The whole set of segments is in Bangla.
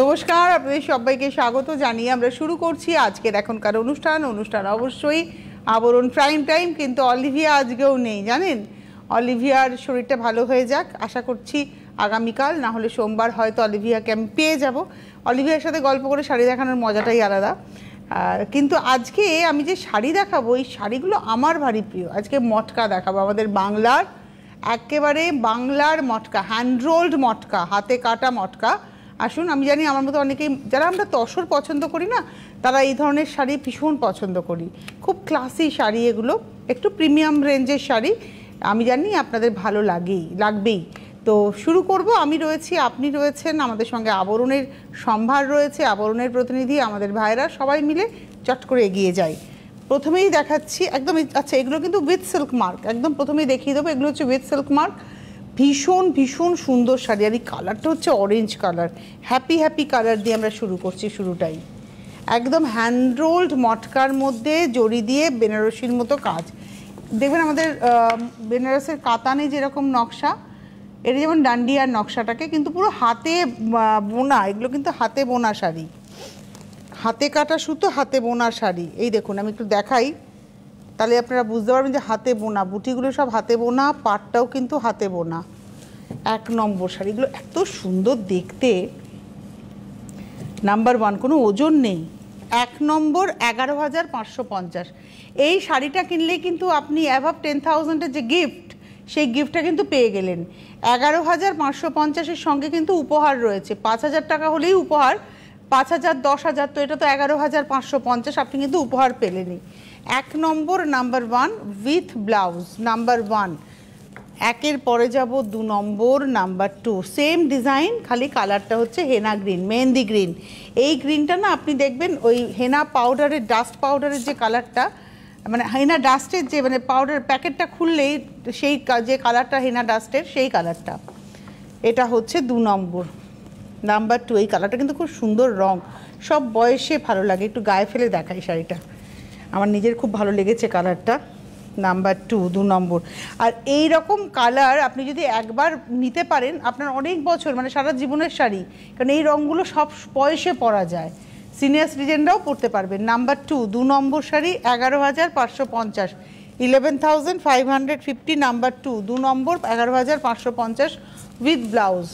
নমস্কার, আপনাদের সবাইকে স্বাগত জানিয়ে আমরা শুরু করছি আজকের এখনকার অনুষ্ঠান অবশ্যই আবরণ প্রাইম টাইম। কিন্তু অলিভিয়া আজকেও নেই, জানেন। অলিভিয়ার শরীরটা ভালো হয়ে যাক, আশা করছি আগামীকাল না হলে সোমবার হয়তো অলিভিয়াকে আমি পেয়ে যাব। অলিভিয়ার সাথে গল্প করে শাড়ি দেখানোর মজাটাই আলাদা। কিন্তু আজকে আমি যে শাড়ি দেখাবো, এই শাড়িগুলো আমার ভারী প্রিয়। আজকে মটকা দেখাবো, আমাদের বাংলার, একেবারে বাংলার মটকা, হ্যান্ড রোল্ড মটকা, হাতে কাটা মটকা। আসুন, আমি জানি আমার মতো অনেকেই, যারা আমরা তসর পছন্দ করি না, তারা এই ধরনের শাড়ি ভীষণ পছন্দ করি। খুব ক্লাসি শাড়ি এগুলো, একটু প্রিমিয়াম রেঞ্জের শাড়ি। আমি জানি আপনাদের ভালো লাগবেই। তো শুরু করব। আমি রয়েছি, আপনি রয়েছেন, আমাদের সঙ্গে আবরণের সম্ভার রয়েছে, আবরণের প্রতিনিধি, আমাদের ভাইরা, সবাই মিলে চট করে এগিয়ে যাই। প্রথমেই দেখাচ্ছি একদম, আচ্ছা এগুলো কিন্তু উইথ সিল্ক মার্ক, একদম প্রথমেই দেখিয়ে দেবো। এগুলো হচ্ছে উইথ সিল্ক মার্ক, ভীষণ ভীষণ সুন্দর শাড়ি। আর এই কালারটা হচ্ছে অরেঞ্জ কালার, হ্যাপি কালার দিয়ে আমরা শুরু করছি। শুরুটাই একদম হ্যান্ড রোল্ড মটকার মধ্যে জড়ি দিয়ে বেনারসির মতো কাজ। দেখবেন আমাদের বেনারসের কাতানে যেরকম নকশা, এটা যেমন ডান্ডিয়ার নকশাটাকে কিন্তু পুরো হাতে বোনা। এগুলো কিন্তু হাতে বোনা শাড়ি, হাতে কাটা সুতো, হাতে বোনা শাড়ি। এই দেখুন, আমি একটু দেখাই, তাহলে আপনারা বুঝতে পারবেন যে হাতে বোনা। বুটিগুলো সব হাতে বোনা, পাটটাও কিন্তু হাতে বোনা। এক নম্বর শাড়িগুলো এত সুন্দর দেখতে। নাম্বার ওয়ান, কোনো ওজন নেই। এক নম্বর 11,550। এই শাড়িটা কিনলেই কিন্তু আপনি অ্যাভাব 10,000-এর যে গিফট, সেই গিফটটা কিন্তু পেয়ে গেলেন। 11,550-এর সঙ্গে কিন্তু উপহার রয়েছে। 5,000 টাকা হলেই উপহার, 5,000, 10,000, তো এটা তো 11,550, আপনি কিন্তু উপহার পেলেনই। এক নম্বর, number one with blouse, number one. একের পরে যাব দু নম্বর, নাম্বার টু। সেম ডিজাইন, খালি কালারটা হচ্ছে হেনা গ্রিন, মেহেন্দি গ্রিন। এই গ্রিনটা না আপনি দেখবেন ওই হেনা পাউডারের, ডাস্ট পাউডারের যে কালারটা, মানে হেনা ডাস্টের যে মানে পাউডার প্যাকেটটা খুললেই সেই যে কালারটা হেনা ডাস্টের, সেই কালারটা। এটা হচ্ছে দু নম্বর, নাম্বার টু। এই কালারটা কিন্তু খুব সুন্দর রং, সব বয়সে ভালো লাগে। একটু গায়ে ফেলে দেখাই শাড়িটা, আমার নিজের খুব ভালো লেগেছে কালারটা। নাম্বার টু, দু নম্বর। আর এই রকম কালার আপনি যদি একবার নিতে পারেন, আপনার অনেক বছর, মানে সারা জীবনের শাড়ি, কারণ এই রঙগুলো সব বয়সে পরা যায়, সিনিয়র সিটিজেনরাও পরতে পারবেন। নাম্বার টু, দু নম্বর শাড়ি, 11,550, 11,550। নাম্বার টু, দু নম্বর, 11,550 উইথ ব্লাউজ।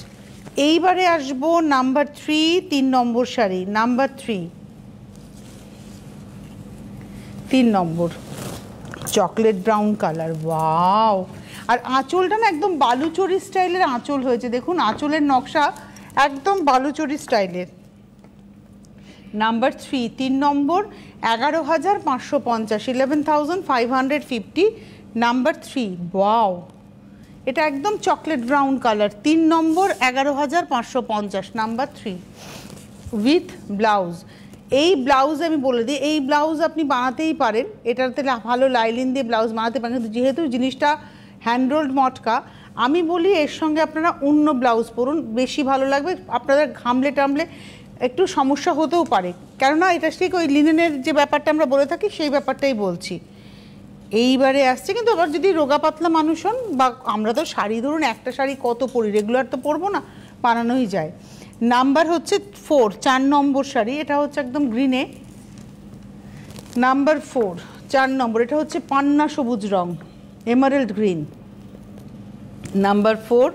এইবারে আসবো নাম্বার থ্রি, তিন নম্বর শাড়ি, নাম্বার থ্রি, তিন নম্বর, চকলেট ব্রাউন কালার। ওয়াও! আর আঁচলটা না একদম বালুচরি স্টাইলের আঁচল হয়েছে, দেখুন আঁচলের নকশা একদম বালুচরি স্টাইলের। নাম্বার থ্রি, তিন নম্বর, 11,550, 11,550। নাম্বার থ্রি, ওয়াও, এটা একদম চকলেট ব্রাউন কালার, তিন নম্বর, 11,550, নাম্বার থ্রি উইথ ব্লাউজ। এই ব্লাউজ আমি বলে দিই, এই ব্লাউজ আপনি বানাতেই পারেন, এটাতে ভালো লাইলিন দিয়ে ব্লাউজ বানাতে পারেন। কিন্তু যেহেতু জিনিসটা হ্যান্ডরোল্ড মটকা, আমি বলি এর সঙ্গে আপনারা অন্য ব্লাউজ পরুন, বেশি ভালো লাগবে। আপনাদের ঘামলে টামলে একটু সমস্যা হতেও পারে, কেননা এটা ঠিক ওই লিনেনের যে ব্যাপারটা আমরা বলে থাকি, সেই ব্যাপারটাই বলছি। এইবারে আসছে, কিন্তু আবার যদি রোগা পাতলা মানুষ হন, বা আমরা তো শাড়ি ধরুন একটা শাড়ি কত পরি, রেগুলার তো পরবো না, বানানোই যায়। নাম্বার হচ্ছে ফোর, চার নম্বর শাড়ি, এটা হচ্ছে একদম গ্রিনে। নাম্বার ফোর, চার নম্বর, এটা হচ্ছে পান্না সবুজ রং, emerald green. Number four,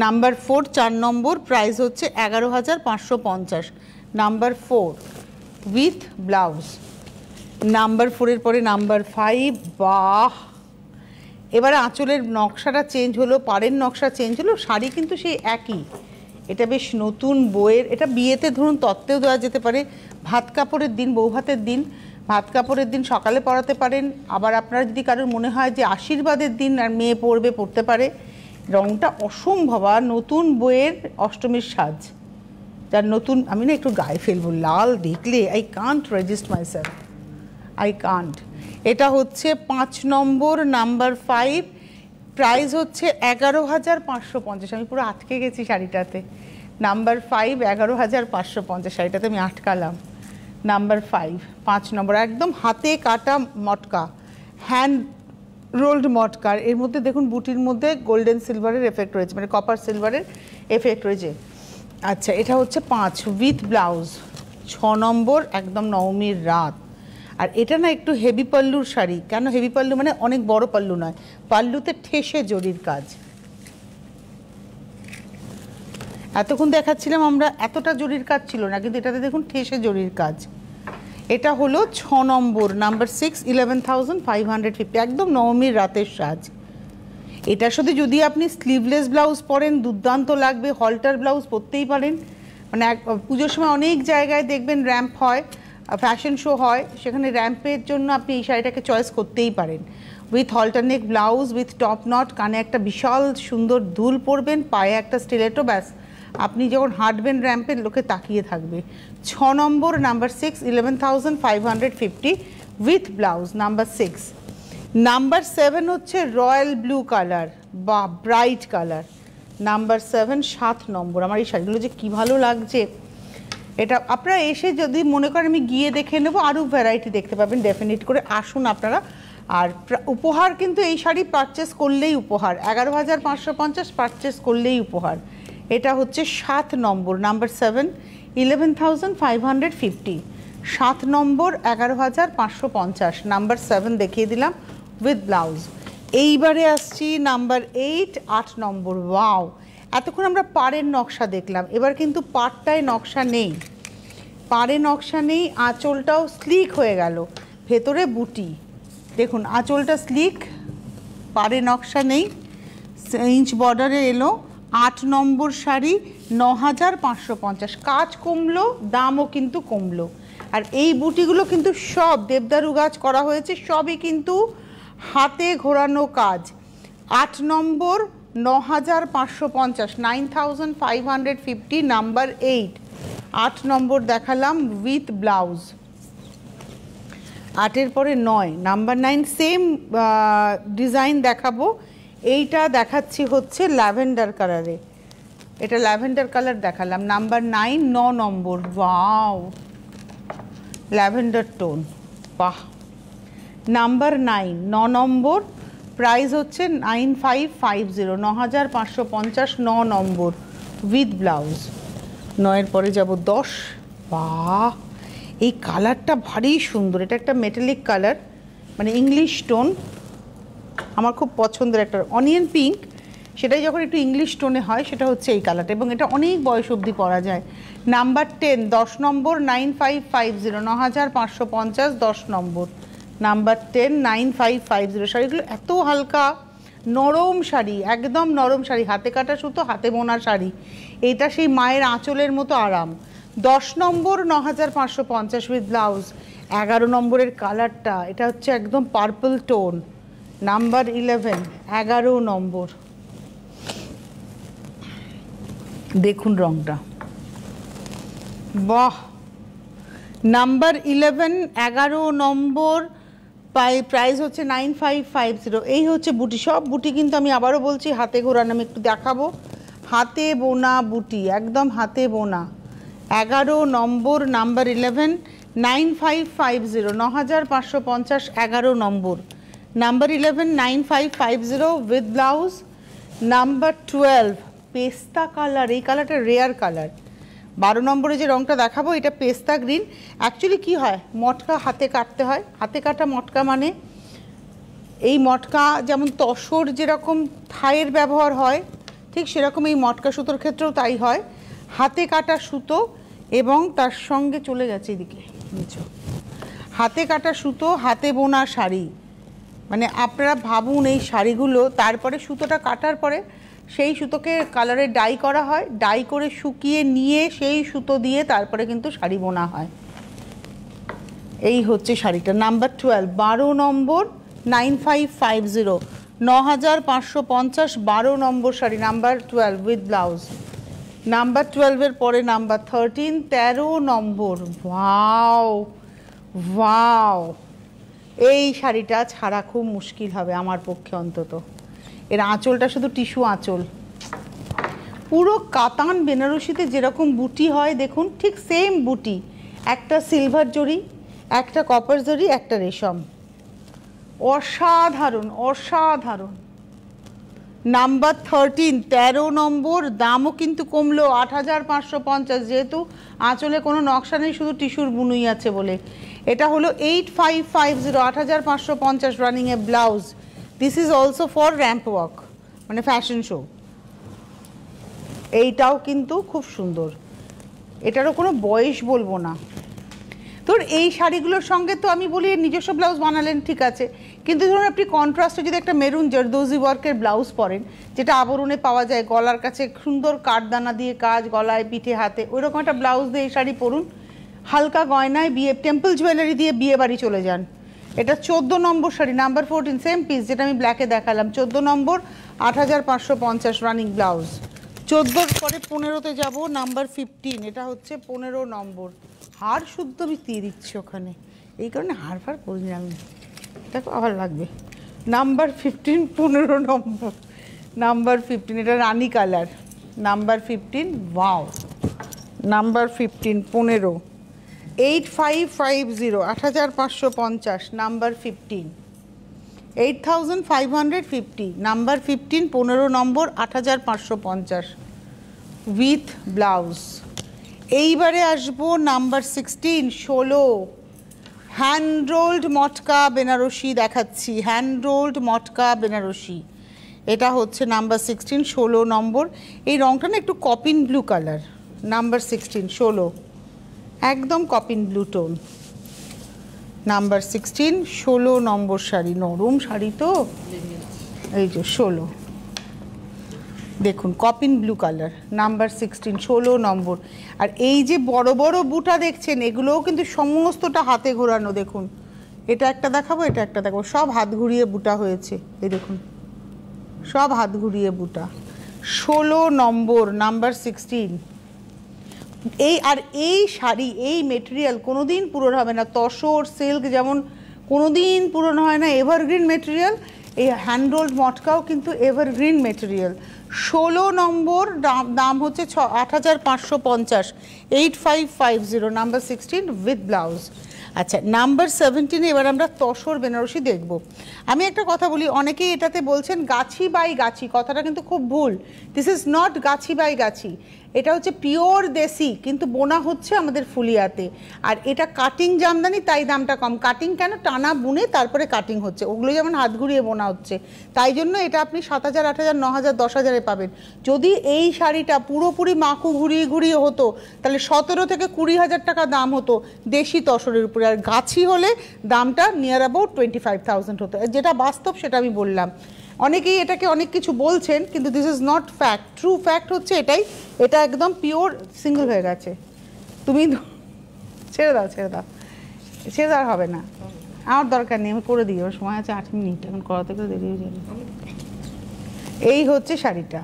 number four, চার নম্বর, প্রাইস হচ্ছে 11,550। Number four with blouse. Number ফোরের পরে নাম্বার ফাইভ। বাহ! এবারে আঁচলের নকশাটা চেঞ্জ হলো, পাড়ের নকশা চেঞ্জ হলো, শাড়ি কিন্তু সেই একই। এটা বেশ নতুন বইয়ের, এটা বিয়েতে ধরুন তত্ত্বেও দেওয়া যেতে পারে, ভাত কাপড়ের দিন, বউ ভাতের দিন, ভাত কাপড়ের দিন সকালে পরাতে পারেন। আবার আপনার যদি কারোর মনে হয় যে আশীর্বাদের দিন আর মেয়ে পরবে, পরতে পারে। রঙটা অসম্ভব, আর নতুন বইয়ের অষ্টমীর সাজ, যার নতুন, আমি না একটু গায়ে ফেলবো, লাল দেখলে I can't resist my self, I can't. এটা হচ্ছে পাঁচ নম্বর, নাম্বার ফাইভ, প্রাইস হচ্ছে 11,550। আমি পুরো আটকে গেছি শাড়িটাতে। নাম্বার ফাইভ, 11,550, শাড়িটাতে আমি আটকালাম। নাম্বার ফাইভ, পাঁচ নম্বর, একদম হাতে কাটা মটকা, হ্যান্ড রোল্ড মটকার। এর মধ্যে দেখুন বুটির মধ্যে গোল্ডেন সিলভারের এফেক্ট রয়েছে, মানে কপার সিলভারের এফেক্ট রয়েছে। আচ্ছা, এটা হচ্ছে 5 উইথ ব্লাউজ, 6 নম্বর, একদম নবমীর রাত। আর এটা না একটু হেভি পাল্লুর শাড়ি। কেন হেভি পাল্লু? মানে অনেক বড় পাল্লু নয়, পাল্লুতে ঠেসে জরির কাজ। এতক্ষণ দেখাচ্ছিলাম আমরা, এতটা জরির কাজ ছিল না, কিন্তু এটাতে দেখুন ঠেসে জরির কাজ। এটা হলো 6 নম্বর, নাম্বার 6, 11,550, একদম নবমীর রাতের সাজ। এটার সাথে যদি আপনি স্লিভলেস ব্লাউজ পরেন দুর্দান্ত লাগবে, হলটার ব্লাউজ পরতেই পারেন। মানে পুজোর সময় অনেক জায়গায় দেখবেন র্যাম্প হয়, ফ্যাশন শো হয়, সেখানে র্যাম্পের জন্য আপনি এই শাড়িটাকে চয়েস করতেই পারেন। With halterneck blouse, with top knot, কানে একটা বিশাল সুন্দর দুল পরবেন, পায়ে একটা স্টিলেটো, ব্যাস আপনি যখন হাঁটবেন র্যাম্পে লোকে তাকিয়ে থাকবে। 6 নম্বর, number 6, 11,550 with blouse, number 6। Number 7 হচ্ছে royal blue colour or bright colour, number 7, 7 নম্বর। আমার এই শাড়িগুলো যে কী ভালো লাগছে। এটা আপনারা এসে যদি মনে করেন আমি গিয়ে দেখে নেবো, আরও ভ্যারাইটি দেখতে পাবেন, ডেফিনেট করে আসুন আপনারা। আর উপহার কিন্তু এই শাড়ি পারচেস করলেই উপহার, 11,550 পারচেস করলেই উপহার। এটা হচ্ছে 7 নম্বর, নাম্বার 7, 11,550, 7 নম্বর, 11,550, নাম্বার 7 দেখিয়ে দিলাম উইথ ব্লাউজ। এইবারে আসছি নাম্বার 8, 8 নম্বর। ওয়াও, এতক্ষণ আমরা পাড়ের নকশা দেখলাম, এবার কিন্তু পাড়টায় নকশা নেই, পাড়ে নকশা নেই, আঁচলটাও স্লিক হয়ে গেল, ভেতরে বুটি। দেখুন আঁচলটা স্লিক, পাড়ে নকশা নেই, ইঞ্চ বর্ডারে এলো। 8 নম্বর শাড়ি, 9,550, কাজ কমলো, দামও কিন্তু কমলো। আর এই বুটিগুলো কিন্তু সব দেবদারু গাছ করা হয়েছে, সবই কিন্তু হাতে ঘোরানো কাজ। 8 নম্বর, 9,550, 9,550, নাম্বার 8। 8 নম্বর দেখালাম উইথ ব্লাউজ। 8-এর পরে 9, নাম্বার 9, সেম ডিজাইন দেখাবো। এইটা দেখাচ্ছি হচ্ছে ল্যাভেন্ডার কালারে, এটা ল্যাভেন্ডার কালার দেখালাম, নাম্বার 9, 9 নম্বর। ওয়াও, ল্যাভেন্ডার টোন, বাহ। নাম্বার 9, 9 নম্বর, প্রাইস হচ্ছে 9,550, 9,550, 9 নম্বর উইথ ব্লাউজ। 9-এর পরে যাব 10। বাহ, এই কালারটা ভারী সুন্দর, এটা একটা মেটালিক কালার, মানে ইংলিশ টোন, আমার খুব পছন্দের একটা অনিয়ন পিঙ্ক, সেটাই যখন একটু ইংলিশ টোনে হয় সেটা হচ্ছে এই কালারটা, এবং এটা অনেক বয়স অবধি পরা যায়। নাম্বার 10, 10 নম্বর, 9,550, 9,550, 10 নম্বর, নাম্বার 10, 9,550। শাড়িগুলো এত হালকা, নরম শাড়ি, একদম নরম শাড়ি, হাতে কাটা সুতো, হাতে বোনা শাড়ি, এইটা সেই মায়ের আঁচলের মতো আরাম। 10 নম্বর, 9,550 উইথ ব্লাউজ। 11 নম্বরের কালারটা, এটা হচ্ছে একদম পার্পল টোন, নাম্বার 11, 11 নম্বর। দেখুন রংটা, বাহ। নাম্বার 11, 11 নম্বর, প্রাইস হচ্ছে 9,550। এই হচ্ছে বুটি, সব বুটি কিন্তু আমি আবারও বলছি হাতে ঘোরানো, আমি একটু দেখাবো, হাতে বোনা বুটি, একদম হাতে বোনা। 11 নম্বর, নাম্বার 11, 9,550, 9,550, 11 নম্বর, নাম্বার 11, 9,550 উইথ ব্লাউজ। নাম্বার 12, পেস্তা কালার, এই কালারটা রেয়ার কালার। 12 নম্বরে যে রংটা দেখাবো এটা পেস্তা গ্রিন। অ্যাকচুয়ালি কি হয়, মটকা হাতে কাটতে হয়, হাতে কাটা মটকা, মানে এই মটকা যেমন তসর যেরকম থাইয়ের ব্যবহার হয়, ঠিক সেরকম এই মটকা সুতোর ক্ষেত্রেও তাই হয়, হাতে কাটা সুতো, এবং তার সঙ্গে চলে গেছে এদিকে নিচু, হাতে কাটা সুতো, হাতে বোনা শাড়ি। মানে আপনারা ভাবুন এই শাড়িগুলো, তারপরে সুতোটা কাটার পরে সেই সুতোকে কালারে ডাই করা হয়, ডাই করে শুকিয়ে নিয়ে সেই সুতো দিয়ে তারপরে কিন্তু শাড়ি বোনা হয়। এই হচ্ছে শাড়িটা। নাম্বার 12, 12 নম্বর, 9,550, 9,550, 12 নম্বর শাড়ি, নাম্বার 12 উইথ ব্লাউজ। নাম্বার 12-এর পরে নাম্বার 13, 13 নম্বর। ওয়াও ওয়াও, এই শাড়িটা ছাড়া খুব মুশকিল হবে আমার পক্ষে অন্তত। এর আঁচলটা শুধু টিস্যু আঁচল, পুরো কাতান বেনারসিতে যেরকম বুটি হয় দেখুন, ঠিক সেম বুটি, একটা সিলভার জরি, একটা কপার জরি, একটা রেশম। অসাধারণ অসাধারণ, নাম্বার 13, 13 নম্বর, দামও কিন্তু কমলো 8,550, যেহেতু আঁচলে কোনো নকশা নেই, শুধু টিস্যুর বুনুই আছে বলে। এটা হলো 8550, 8,550 running A blouse. This is also for ramp walk, মানে ফ্যাশন শো। এইটাও কিন্তু খুব সুন্দর, এটারও কোনো বয়স বলবো না। তোর এই শাড়িগুলোর সঙ্গে তো আমি বলি নিজস্ব ব্লাউজ বানালেন ঠিক আছে, কিন্তু ধরুন আপনি কন্ট্রাস্টে যদি একটা মেরুন জারদোজি ওয়ার্কের ব্লাউজ পরেন, যেটা আবরণে পাওয়া যায়, গলার কাছে সুন্দর কাঠদানা দিয়ে কাজ, গলায় পিঠে হাতে, ওইরকম একটা ব্লাউজ দিয়ে এই শাড়ি পরুন, হালকা গয়নায় বিয়ে টেম্পল জুয়েলারি দিয়ে বিয়ে বাড়ি চলে যান। এটা 14 নম্বর শাড়ি, নাম্বার 14, সেম পিস যেটা আমি ব্ল্যাকে দেখালাম, 14 নম্বর, 8,550 রানিং ব্লাউজ। 14 পরে 15তে যাব, নাম্বার 15, এটা হচ্ছে 15 নম্বর। হাড় শুদ্ধ আমি দিয়ে দিচ্ছি ওখানে, এই কারণে হাড় ফাড় পরিনি আমি, দেখো আবার লাগবে। নাম্বার 15, 15 নম্বর, নাম্বার 15, এটা রানি colour, number 15, wow, number 15, 15, 8550, 8,550, number 15, 8,550, number 15, 15 নম্বর, 8,550 উইথ ব্লাউজ। এইবারে আসবো নাম্বার 16, 16, হ্যান্ড রোল্ড মটকা বেনারসি দেখাচ্ছি, হ্যান্ড রোল্ড মটকা বেনারসি। এটা হচ্ছে নাম্বার 16, 16 নম্বর। এই রঙটা না একটু কপিন ব্লু কালার, নাম্বার 16, 16, একদম কপিন ব্লু টোন, নাম্বার 16, 16 নম্বর শাড়ি, নরম শাড়ি তো, এই যে 16, দেখুন কপিন ব্লু কালার, নাম্বার 16, 16 নম্বর। আর এই যে বড় বড় বুটা দেখছেন, এগুলোও কিন্তু সমস্তটা হাতে ঘোরানো, দেখুন এটা একটা দেখাবো, এটা একটা দেখাবো, সব হাত ঘুরিয়ে বুটা হয়েছে, এই দেখুন সব হাত ঘুরিয়ে বুটা, 16 নম্বর, নাম্বার 16। এই আর এই শাড়ি, এই মেটেরিয়াল কোনোদিন পুরনো হবে না, তসর সিল্ক যেমন কোনোদিন পুরনো হয় না, এভারগ্রিন মেটেরিয়াল, এই হ্যান্ড রোল্ড মটকাও কিন্তু এভারগ্রিন মেটেরিয়াল। 16 নম্বর, দাম হচ্ছে 8,550, 8550, নাম্বার 16 উইথ ব্লাউজ। আচ্ছা, নাম্বার 17 এবার আমরা তসর বেনারসি দেখব। আমি একটা কথা বলি, অনেকেই এটাতে বলছেন গাছি বাই গাছি, কথাটা কিন্তু খুব ভুল। This is not Gachhi by গাছি, এটা হচ্ছে পিওর দেশি, কিন্তু বোনা হচ্ছে আমাদের ফুলিয়াতে। আর এটা কাটিং জামদানি, তাই দামটা কম। কাটিং কেন, টানা বুনে তারপরে কাটিং হচ্ছে, ওগুলো যেমন হাত ঘুরিয়ে বোনা হচ্ছে, তাই জন্য এটা আপনি 7,000, 8,000, 9,000, 10,000-এ পাবেন। যদি এই শাড়িটা পুরোপুরি মাকু ঘুরিয়ে ঘুরিয়ে হতো, তাহলে 17 থেকে 20,000 টাকা দাম হতো দেশি তসরের উপরে, আর গাছি হলে দামটা নিয়ার অ্যাবাউট 25,000 হতো, যেটা বাস্তব সেটা আমি বললাম। অনেকেই এটাকে অনেক কিছু বলছেন, কিন্তু this is not fact. True fact হচ্ছে এটাই, এটা একদম পিওর সিঙ্গেল হয়ে গেছে। তুমি ছেড়ে দাও, ছেড়ে দাও, ছেড়ে দেওয়ার হবে না, আমার দরকার নেই, আমি করে দিই, ওর সময় আছে 8 মিনিট, এখন করাতে করে দেরি হয়ে যাবে। এই হচ্ছে শাড়িটা,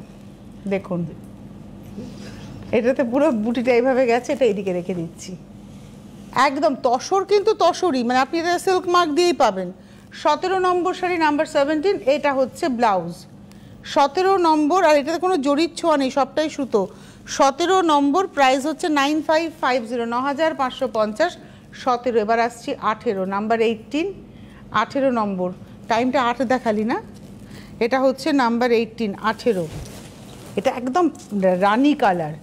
দেখুন এটাতে পুরো বুটিটা এইভাবে গেছে, এটা এদিকে রেখে দিচ্ছি, একদম তসর, কিন্তু তসরই, মানে আপনি এটা সিল্ক মার্ক দিয়েই পাবেন। 17 নম্বর শাড়ি, নাম্বার 17, এটা হচ্ছে ব্লাউজ, 17 নম্বর, আর এটাতে কোনো জরির ছোঁয়া নেই, সবটাই সুতো। 17 নম্বর, প্রাইস হচ্ছে 9550, 9,550, 17। এবার আসছি 18, নাম্বার 18, 18 নম্বর, টাইমটা 8 দেখালি না, এটা হচ্ছে নাম্বার 18, 18, এটা একদম রানি কালার,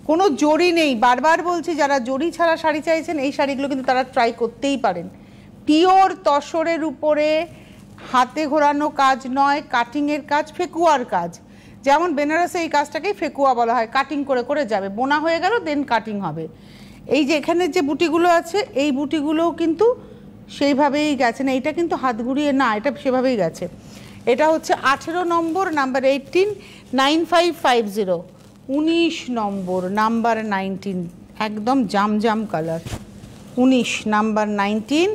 কোনো জরি নেই। বারবার বলছি, যারা জরি ছাড়া শাড়ি চাইছেন, এই শাড়িগুলো কিন্তু তারা ট্রাই করতেই পারেন। পিওর তসরের উপরে হাতে ঘোরানো কাজ নয়, কাটিংয়ের কাজ, ফেকুয়ার কাজ, যেমন বেনারসে এই কাজটাকেই ফেকুয়া বলা হয়, কাটিং করে করে যাবে, বোনা হয়ে গেল দেন কাটিং হবে। এই যে এখানে যে বুটিগুলো আছে, এই বুটিগুলোও কিন্তু সেইভাবেই গেছে না, এটা কিন্তু হাত ঘুরিয়ে না, এটা সেভাবেই গেছে। এটা হচ্ছে 18 নম্বর, নাম্বার 18, 9550, 19 নম্বর, নাম্বার 19, একদম জামজাম কালার, 19, নাম্বার 19।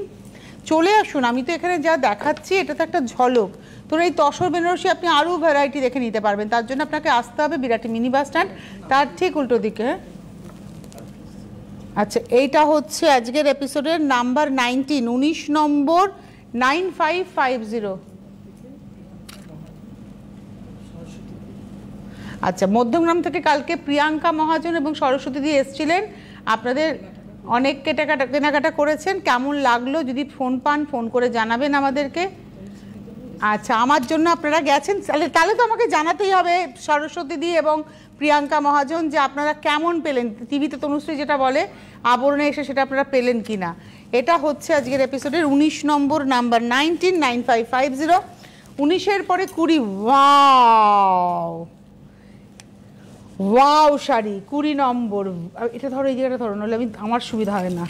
চলে আসুন, আমি তো এখানে যা দেখাচ্ছি এটা তো একটা ঝলক। তোর এই তসর বেনারসি আপনি আরও ভ্যারাইটি দেখে নিতে পারবেন, তার জন্য আপনাকে আসতে হবে বিরাটি মিনি বাস স্ট্যান্ড, তার ঠিক উল্টো দিকে। আচ্ছা, এইটা হচ্ছে আজকের এপিসোডের নাম্বার 19, 19 নম্বর, 9550। আচ্ছা, মধ্যমগ্রাম থেকে কালকে প্রিয়াঙ্কা মহাজন এবং সরস্বতী দিয়ে এসেছিলেন, আপনাদের অনেক কেনাকাটা করেছেন, কেমন লাগলো যদি ফোন পান ফোন করে জানাবেন আমাদেরকে। আচ্ছা, আমার জন্য আপনারা গেছেন, তাহলে তো আমাকে জানাতেই হবে সরস্বতী দি এবং প্রিয়াঙ্কা মহাজন যে আপনারা কেমন পেলেন। টিভিতে তনুশ্রী যেটা বলে আবরণে এসে সেটা আপনারা পেলেন কিনা। এটা হচ্ছে আজকের এপিসোডের 19 নম্বর, নাম্বার 199550। 19-এর পরে 20। ওয়াও ওয়াও শাড়ি 20 নম্বর। এটা ধরো, এই জায়গাটা ধরো, নাহলে আমার সুবিধা হয় না,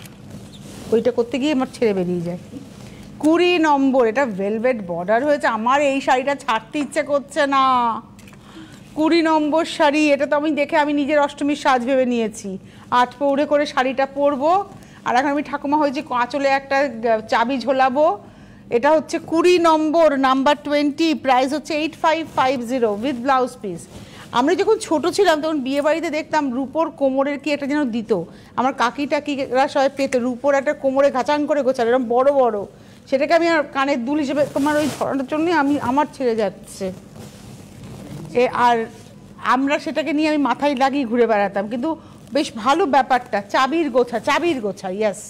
ওইটা করতে গিয়ে আমার ছেড়ে বেরিয়ে যায়। 20 নম্বর, এটা ভেলভেট বর্ডার হয়েছে। আমার এই শাড়িটা ছাড়তে ইচ্ছে করছে না। 20 নম্বর শাড়ি, এটা তো আমি দেখে আমি নিজের অষ্টমীর সাজ ভেবে নিয়েছি। 8 পৌড়ে করে শাড়িটা পরবো, আর এখন আমি ঠাকুমা হয়েছি, আঁচলে একটা চাবি ঝোলাবো। এটা হচ্ছে 20 নম্বর, নাম্বার 20, প্রাইস হচ্ছে 8550 উইথ ব্লাউজ পিস। আমরা যখন ছোট ছিলাম তখন বিয়ে বাড়িতে দেখতাম রূপোর কোমরের কি একটা যেন দিত, আমার কাকি টাকিরা সবাই পেত, রূপোর একটা কোমরে ঘাচাং করে গোছাল এরকম বড় বড়, সেটাকে আমি আর কানের দুল হিসেবে, তোমার ওই ধরানোর জন্যই আমার ছেড়ে যাচ্ছে। আর আমরা সেটাকে নিয়ে আমি মাথায় লাগিয়ে ঘুরে বেড়াতাম, কিন্তু বেশ ভালো ব্যাপারটা। চাবির গোছা, ইয়াস,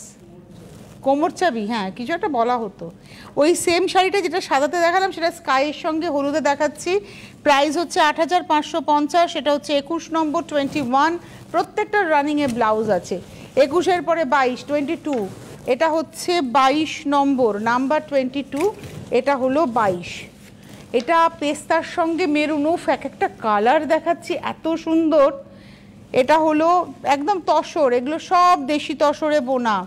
কোমর চাবি, হ্যাঁ কিছু একটা বলা হতো। ওই সেম শাড়িটা যেটা সাদাতে দেখালাম সেটা স্কাইয়ের সঙ্গে হলুদে দেখাচ্ছি। প্রাইস হচ্ছে 8550। সেটা হচ্ছে 21 নম্বর, 21। প্রত্যেকটা রানিংয়ে ব্লাউজ আছে। 21-এর পরে 22, 22। এটা হচ্ছে 22 নম্বর, নাম্বার 22। এটা হলো 22। এটা পেস্তার সঙ্গে মেরুন, উফ এক একটা কালার দেখাচ্ছি এত সুন্দর। এটা হলো একদম তসর, এগুলো সব দেশি তসরে বোনা।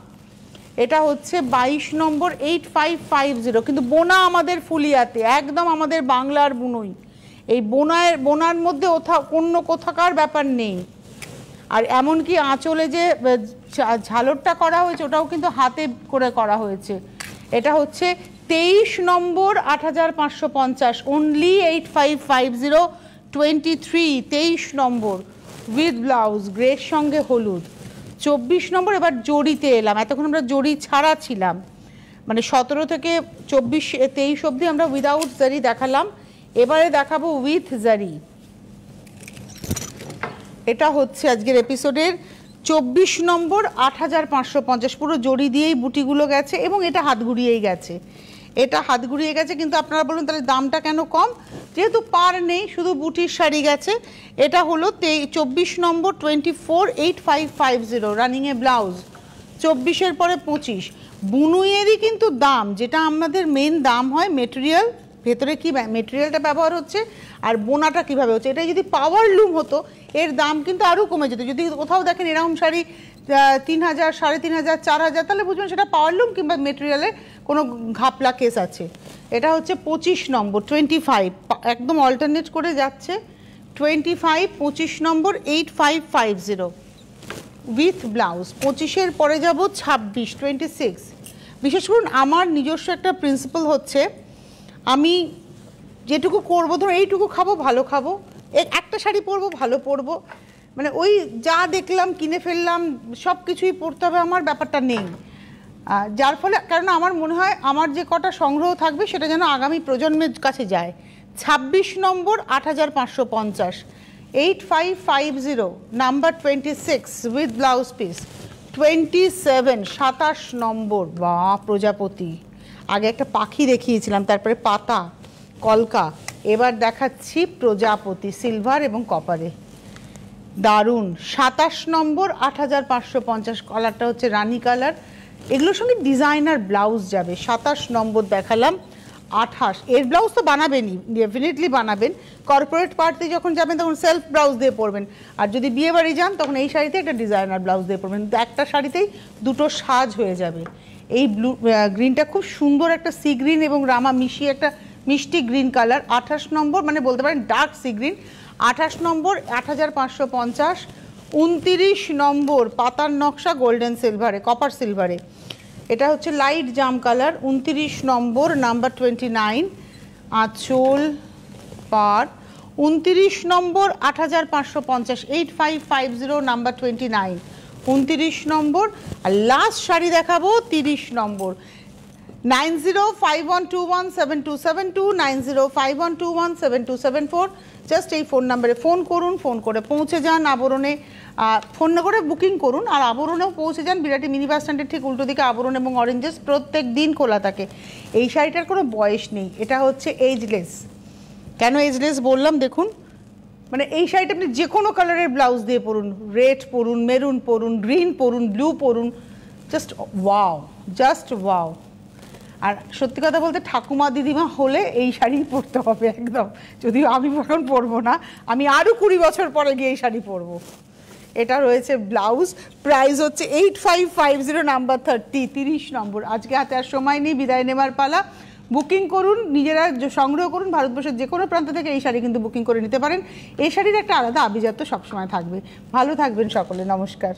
এটা হচ্ছে 22 নম্বর, 8550। কিন্তু বোনা আমাদের ফুলিয়াতে, একদম আমাদের বাংলার বুনই। এই বোনার মধ্যে অন্য কোথাকার ব্যাপার নেই। আর এমনকি আঁচলে যে ঝালরটা করা হয়েছে ওটাও কিন্তু হাতে করে করা হয়েছে। এটা হচ্ছে 23 নম্বর, 8550, অনলি 8550, 23, 23 নম্বর উইথ ব্লাউজ, গ্রের সঙ্গে হলুদ। 24 নম্বর, এবার জড়িতে এলাম। এতক্ষণ আমরা জড়ি ছাড়া ছিলাম, মানে 17 থেকে 23 অবধি আমরা উইদাউট জারি দেখালাম, এবারে দেখাবো উইথ জারি। এটা হচ্ছে আজকের এপিসোডের 24 নম্বর, 8550, পুরো জড়ি দিয়েই বুটিগুলো গেছে এবং এটা হাত ঘুরিয়েই গেছে। কিন্তু আপনারা বলুন তাহলে দামটা কেন কম? যেহেতু পার নেই, শুধু বুটির শাড়ি গেছে। এটা হলো 24 নম্বর, 24, 8550, রানিংয়ে ব্লাউজ। 24-এর পরে 25। বুনুইয়েরই কিন্তু দাম, যেটা আমাদের মেন দাম হয় মেটেরিয়াল, ভেতরে কি মেটেরিয়ালটা ব্যবহার হচ্ছে আর বোনাটা কিভাবে হচ্ছে। এটা যদি পাওয়ার লুম হতো এর দাম কিন্তু আরও কমে যেত। যদি কোথাও দেখেন এরকম শাড়ি 3000, 3500, 4000, তাহলে বুঝবেন সেটা পাওয়ার লুম কিংবা মেটেরিয়ালে কোনো ঘাপলা কেস আছে। এটা হচ্ছে 25 নম্বর, 25, একদম অল্টারনেট করে যাচ্ছে। 25, 25 নম্বর, 8550 উইথ ব্লাউজ। 25-এর পরে যাব 26, 26। বিশেষ করুন আমার নিজস্ব একটা প্রিন্সিপাল হচ্ছে, আমি যেটুকু করবো, ধরো এইটুকু খাবো, ভালো খাবো, একটা শাড়ি পরবো, ভালো পরবো, মানে ওই যা দেখলাম কিনে ফেললাম সব কিছুই পরতে হবে, আমার ব্যাপারটা নেই। যার ফলে, কারণ আমার মনে হয় আমার যে কটা সংগ্রহ থাকবে সেটা যেন আগামী প্রজন্মের কাছে যায়। 26 নম্বর, 8550, 8550, নাম্বার 26 উইথ ব্লাউজ পিস। 27, 27 নম্বর, বা প্রজাপতি। আগে একটা পাখি দেখিয়েছিলাম, তারপরে পাতা, কলকা, এবার দেখাচ্ছি প্রজাপতি, সিলভার এবং কপারে, দারুণ। 27 নম্বর, 8550, কালারটা হচ্ছে রানী কালার। এগুলোর সঙ্গে ডিজাইনার ব্লাউজ যাবে। 27 নম্বর দেখালাম। 28, এর ব্লাউজ তো বানাবেনই, ডেফিনেটলি বানাবেন। কর্পোরেট পার্টিতে যখন যাবেন তখন সেলফ ব্লাউজ দিয়ে পরবেন, আর যদি বিয়ে বাড়ি যান তখন এই শাড়িতে একটা ডিজাইনার ব্লাউজ দিয়ে পরবেন। একটা শাড়িতেই দুটো সাজ হয়ে যাবে। এই গ্রিনটা খুব সুন্দর, একটা সি গ্রিন এবং রামা মিশিয়ে একটা মিষ্টি গ্রিন কালার। 28 নম্বর, মানে বলতে পারেন ডার্ক সি গ্রিন। 28 নম্বর, 8550। 29 নম্বর, পাতার নকশা, গোল্ডেন সিলভারে, কপার সিলভারে। এটা হচ্ছে লাইট জাম কালার। 29 নম্বর, নাম্বার 29, আঁচল পার। 29 নম্বর, 8550, 8550, নাম্বার 29, 29 নম্বর। আর লাস্ট শাড়ি দেখাবো 30 নম্বর। 9051217272 9051217274 জাস্ট এই ফোন নাম্বারে ফোন করুন, ফোন করে পৌঁছে যান আবরণে, ফোন করে বুকিং করুন। আর আবরণেও পৌঁছে যান, বিরাটি মিনি বাস স্ট্যান্ডের ঠিক উল্টো দিকে আবরণ এবং অরেঞ্জেস প্রত্যেক দিন খোলা থাকে। এই শাড়িটার কোনো বয়স নেই, এটা হচ্ছে এজলেস। কেন এজলেস বললাম দেখুন, মানে এই শাড়িটা আপনি যে কোনো কালারের ব্লাউজ দিয়ে পরুন, রেড পরুন, মেরুন পরুন, গ্রিন পরুন, ব্লু পরুন, জাস্ট ওয়াও, জাস্ট ওয়াও। আর সত্যি কথা বলতে ঠাকুমা দিদিমা হলে এই শাড়ি পরতে হবে একদম, যদিও আমি এখন পরবো না, আমি আরও 20 বছর পরে গিয়ে এই শাড়ি পরবো। এটা রয়েছে ব্লাউজ, প্রাইস হচ্ছে 8550 নাম্বার 30 নম্বর। আজকে হাতে আর সময় নেই, বিদায় নেবার পালা। বুকিং করুন, নিজেরা সংগ্রহ করুন, ভারতবর্ষের যে কোনো প্রান্ত থেকে এই শাড়ি কিন্তু বুকিং করে নিতে পারেন। এই শাড়ির একটা আলাদা আভিজাত্য সবসময় থাকবে। ভালো থাকবেন সকলে, নমস্কার।